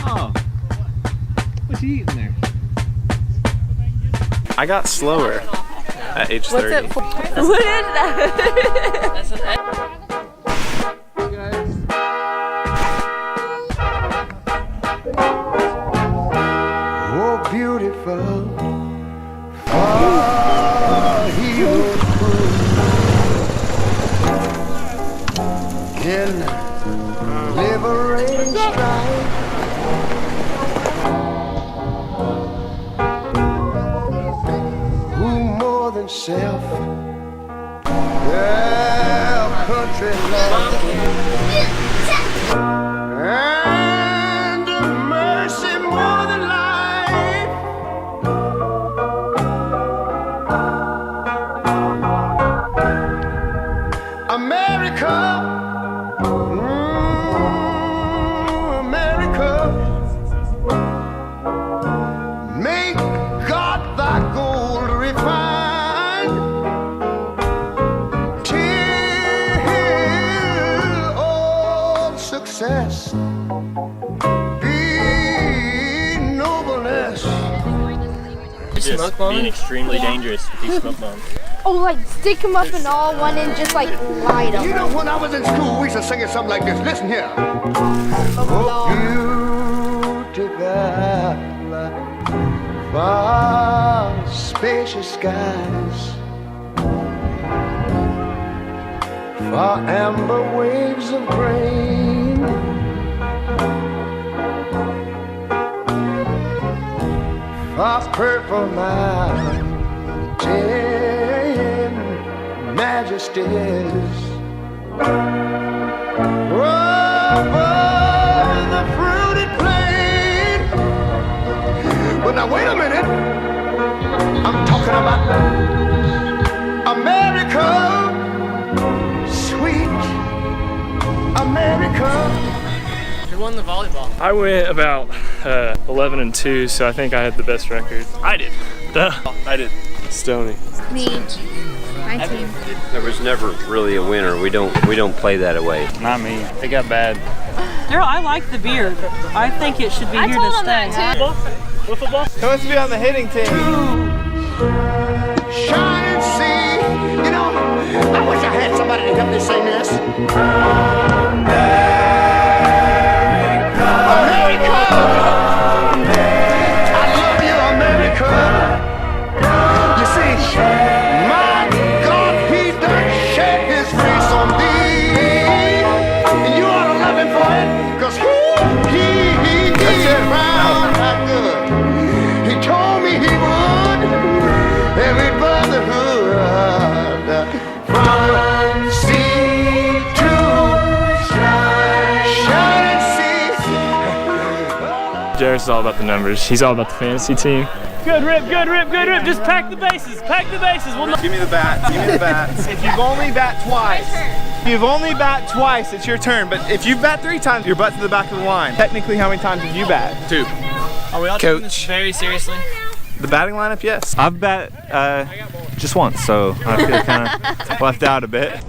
Oh. What you eating there? I got slower at age 30. What's it for? What is that? That's an egg. Oh, beautiful. Oh, he was cool. In liberating strife. Who more than self? Well, country love. And mercy more than life. America, America, make God thy gold refined, till all success be nobleness. Just being extremely dangerous with these smoke bombs. Oh, like stick them up in all one and just like light them. You know, when I was in school, we used to sing something like this. Listen here. Oh, beautiful, far spacious skies, far amber waves of grain, far purple mountain majesties, over the fruited plain. But now wait a minute, I'm talking about America, sweet America. Who won the volleyball? I went about 11-2, so I think I had the best record. I did. Duh. I did. Stoney. Me. My team. There was never really a winner. We don't play that away. Not me. It got bad. Daryl, I like the beard. I think it should be here to stay. Football? Who wants to be on the hitting team? Shine and see. You know, I wish I had somebody to help me sing this. America! I love you, America! You see, my God, he done shed his face on thee. And you ought to love him for it, because he found how good. He told me he would. Every brotherhood from sea to shine and see. Jared's all about the numbers. He's all about the fantasy team. Good rip, good rip, good rip. Just pack the bases, pack the bases. We'll Give me the bat. Give me the bat. If you've only bat twice, it's your turn. But if you bat 3 times, you're butt to the back of the line. Technically, how many times did you bat? 2. Are we all taking this very seriously? The batting lineup, yes. I've bat just once, so I feel kind of left out a bit.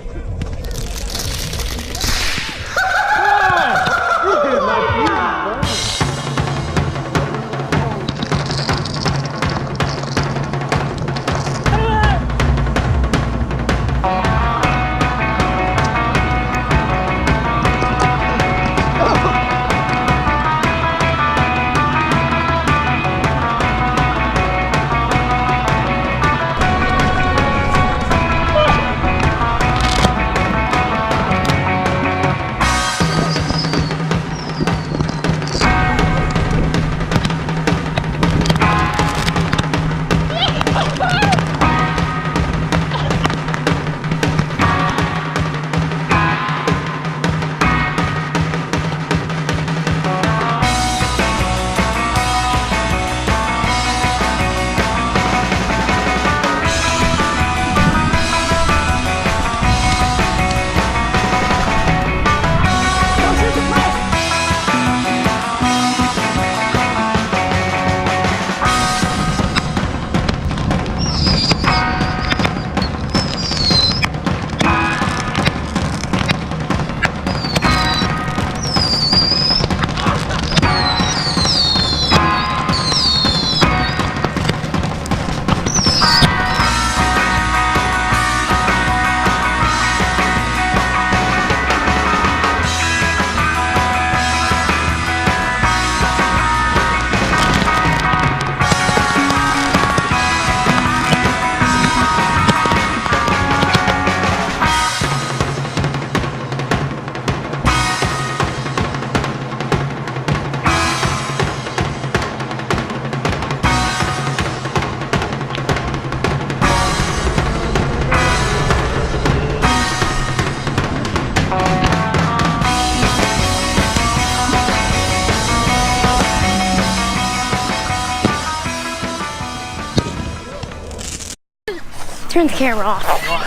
Turn the camera off.